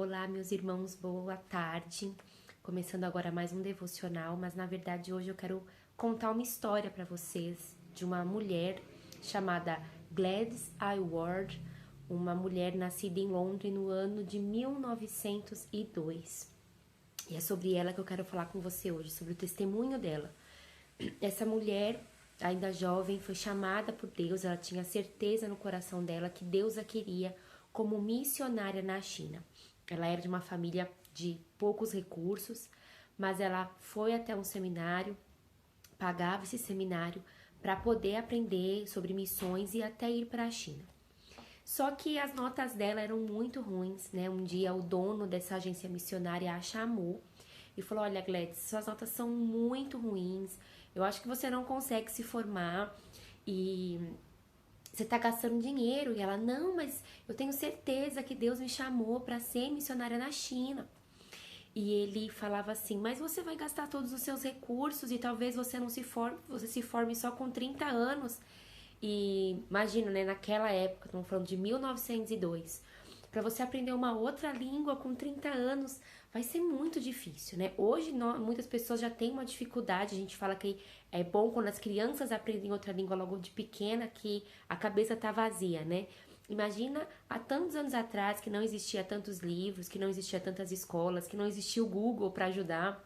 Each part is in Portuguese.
Olá, meus irmãos, boa tarde. Começando agora mais um devocional, mas na verdade hoje eu quero contar uma história para vocês de uma mulher chamada Gladys Aylward, uma mulher nascida em Londres no ano de 1902. E é sobre ela que eu quero falar com você hoje, sobre o testemunho dela. Essa mulher, ainda jovem, foi chamada por Deus, ela tinha certeza no coração dela que Deus a queria como missionária na China. Ela era de uma família de poucos recursos, mas ela foi até um seminário, pagava esse seminário para poder aprender sobre missões e até ir para a China. Só que as notas dela eram muito ruins, né? Um dia o dono dessa agência missionária a chamou e falou: olha, Gladys, suas notas são muito ruins, eu acho que você não consegue se formar e você tá gastando dinheiro. E ela: não, mas eu tenho certeza que Deus me chamou para ser missionária na China. E ele falava assim: mas você vai gastar todos os seus recursos e talvez você não se forme, você se forme só com 30 anos. E imagina, né, naquela época, estamos falando de 1902, para você aprender uma outra língua com 30 anos, vai ser muito difícil, né? Hoje muitas pessoas já têm uma dificuldade, a gente fala que é bom quando as crianças aprendem outra língua logo de pequena, que a cabeça tá vazia, né? Imagina há tantos anos atrás que não existia tantos livros, que não existia tantas escolas, que não existia o Google para ajudar,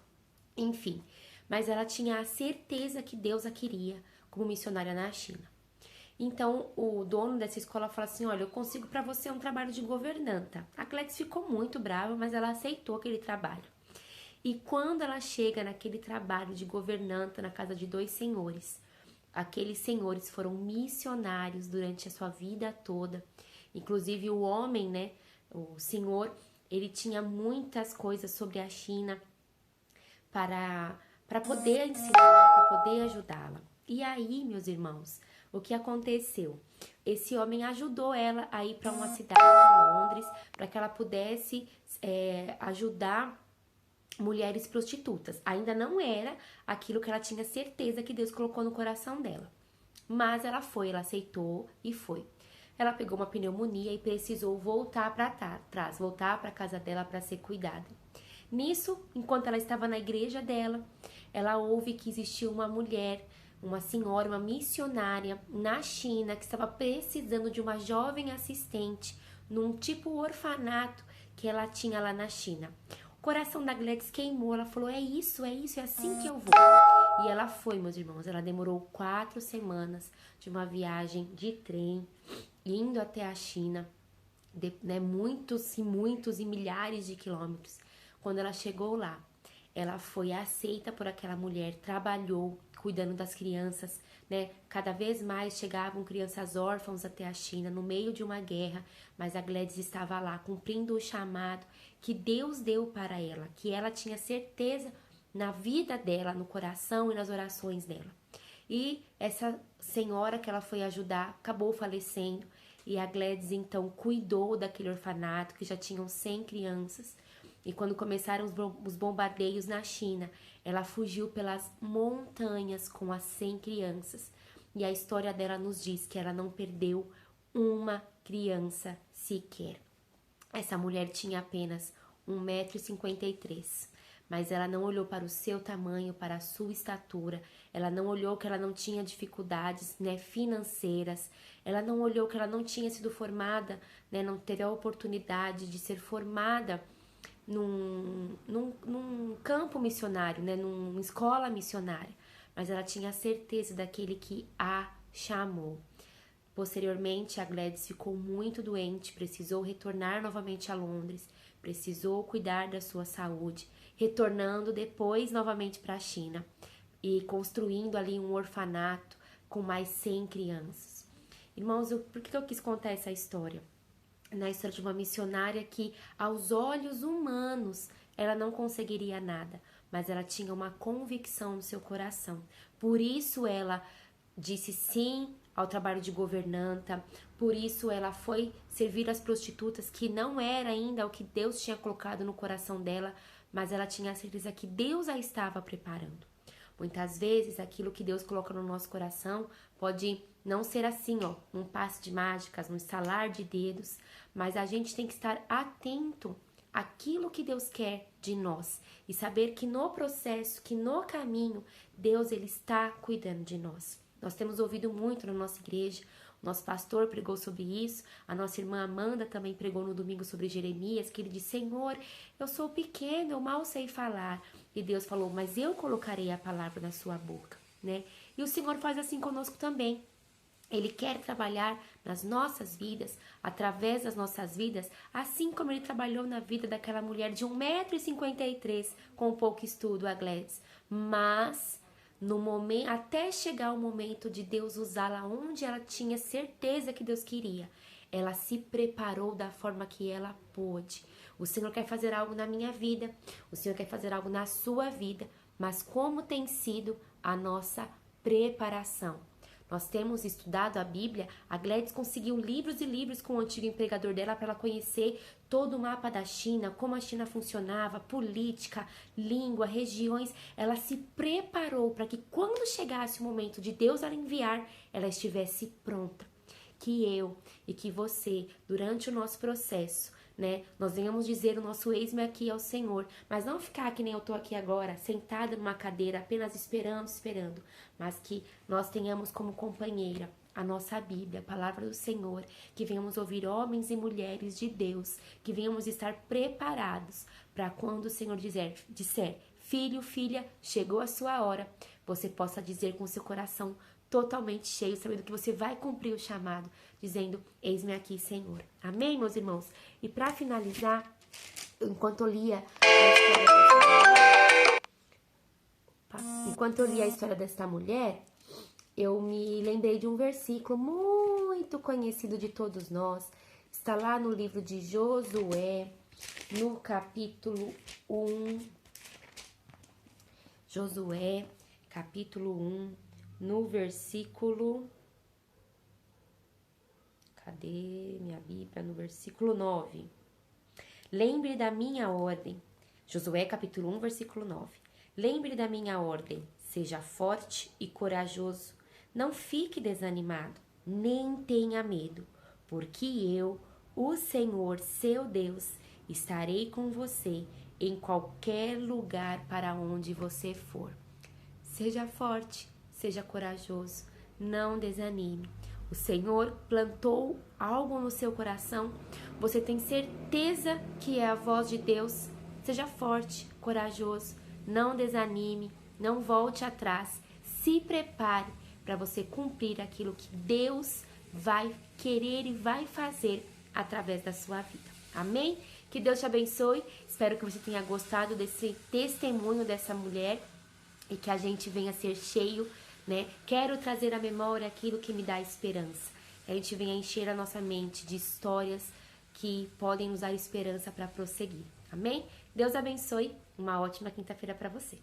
enfim. Mas ela tinha a certeza que Deus a queria como missionária na China. Então, o dono dessa escola falou assim: olha, eu consigo para você um trabalho de governanta. A Gladys ficou muito brava, mas ela aceitou aquele trabalho. E quando ela chega naquele trabalho de governanta na casa de dois senhores, aqueles senhores foram missionários durante a sua vida toda. Inclusive o homem, né, o senhor, ele tinha muitas coisas sobre a China para poder ensinar, para poder ajudá-la. E aí, meus irmãos, o que aconteceu? Esse homem ajudou ela a ir para uma cidade de Londres para que ela pudesse ajudar mulheres prostitutas. Ainda não era aquilo que ela tinha certeza que Deus colocou no coração dela. Mas ela foi, ela aceitou e foi. Ela pegou uma pneumonia e precisou voltar para trás, voltar para casa dela para ser cuidada. Nisso, enquanto ela estava na igreja dela, ela ouve que existia uma mulher, uma senhora, uma missionária na China que estava precisando de uma jovem assistente num tipo orfanato que ela tinha lá na China. O coração da Gladys queimou, ela falou: é isso, é assim que eu vou. E ela foi, meus irmãos, ela demorou 4 semanas de uma viagem de trem, indo até a China, muitos e milhares de quilômetros. Quando ela chegou lá, ela foi aceita por aquela mulher, trabalhou cuidando das crianças, né? Cada vez mais chegavam crianças órfãos até a China, no meio de uma guerra, mas a Gladys estava lá cumprindo o chamado que Deus deu para ela, que ela tinha certeza na vida dela, no coração e nas orações dela. E essa senhora que ela foi ajudar acabou falecendo, e a Gladys então cuidou daquele orfanato que já tinham 100 crianças. E quando começaram os bombardeios na China, ela fugiu pelas montanhas com as 100 crianças. E a história dela nos diz que ela não perdeu uma criança sequer. Essa mulher tinha apenas 1,53 m, mas ela não olhou para o seu tamanho, para a sua estatura. Ela não olhou que ela não tinha dificuldades, né, financeiras. Ela não olhou que ela não tinha sido formada, né, não teve a oportunidade de ser formada num campo missionário, né, numa escola missionária, mas ela tinha a certeza daquele que a chamou. Posteriormente, a Gladys ficou muito doente, precisou retornar novamente a Londres, precisou cuidar da sua saúde, retornando depois novamente para a China e construindo ali um orfanato com mais 100 crianças. Irmãos, por que eu quis contar essa história? Na história de uma missionária que, aos olhos humanos, ela não conseguiria nada, mas ela tinha uma convicção no seu coração. Por isso ela disse sim ao trabalho de governanta, por isso ela foi servir as prostitutas, que não era ainda o que Deus tinha colocado no coração dela, mas ela tinha a certeza que Deus a estava preparando. Muitas vezes aquilo que Deus coloca no nosso coração pode não ser assim, ó, um passe de mágicas, um estalar de dedos, mas a gente tem que estar atento aquilo que Deus quer de nós e saber que no processo, que no caminho, Deus ele está cuidando de nós. Nós temos ouvido muito na nossa igreja, o nosso pastor pregou sobre isso, a nossa irmã Amanda também pregou no domingo sobre Jeremias, que ele disse: Senhor, eu sou pequeno, eu mal sei falar. E Deus falou: mas eu colocarei a palavra na sua boca, né? E o Senhor faz assim conosco também. Ele quer trabalhar nas nossas vidas, através das nossas vidas, assim como ele trabalhou na vida daquela mulher de 1,53 m com pouco estudo, a Gladys. Mas, no momento, até chegar o momento de Deus usá-la onde ela tinha certeza que Deus queria, ela se preparou da forma que ela pôde. O Senhor quer fazer algo na minha vida, o Senhor quer fazer algo na sua vida, mas como tem sido a nossa preparação? Nós temos estudado a Bíblia, a Gladys conseguiu livros e livros com o antigo empregador dela para ela conhecer todo o mapa da China, como a China funcionava, política, língua, regiões. Ela se preparou para que quando chegasse o momento de Deus a enviar, ela estivesse pronta. Que eu e que você, durante o nosso processo, né, nós venhamos dizer o nosso eis-me aqui ao Senhor, mas não ficar que nem eu tô aqui agora, sentada numa cadeira, apenas esperando, mas que nós tenhamos como companheira a nossa Bíblia, a palavra do Senhor, que venhamos ouvir homens e mulheres de Deus, que venhamos estar preparados para quando o Senhor disser, filho, filha, chegou a sua hora, você possa dizer com seu coração totalmente cheio, sabendo que você vai cumprir o chamado, dizendo, eis-me aqui, Senhor. Amém, meus irmãos? E para finalizar, enquanto eu lia a história desta mulher, eu me lembrei de um versículo muito conhecido de todos nós. Está lá no livro de Josué, no capítulo 1. Josué, capítulo 1. No versículo, cadê minha Bíblia? No versículo 9. Lembre da minha ordem. Josué capítulo 1, versículo 9. Lembre da minha ordem. Seja forte e corajoso. Não fique desanimado, nem tenha medo, porque eu, o Senhor, seu Deus, estarei com você em qualquer lugar para onde você for. Seja forte. Seja corajoso, não desanime. O Senhor plantou algo no seu coração, você tem certeza que é a voz de Deus. Seja forte, corajoso, não desanime, não volte atrás. Se prepare para você cumprir aquilo que Deus vai querer e vai fazer através da sua vida. Amém? Que Deus te abençoe. Espero que você tenha gostado desse testemunho dessa mulher e que a gente venha ser cheio, né? Quero trazer à memória aquilo que me dá esperança. A gente venha encher a nossa mente de histórias que podem nos dar esperança para prosseguir. Amém? Deus abençoe. Uma ótima quinta-feira para você.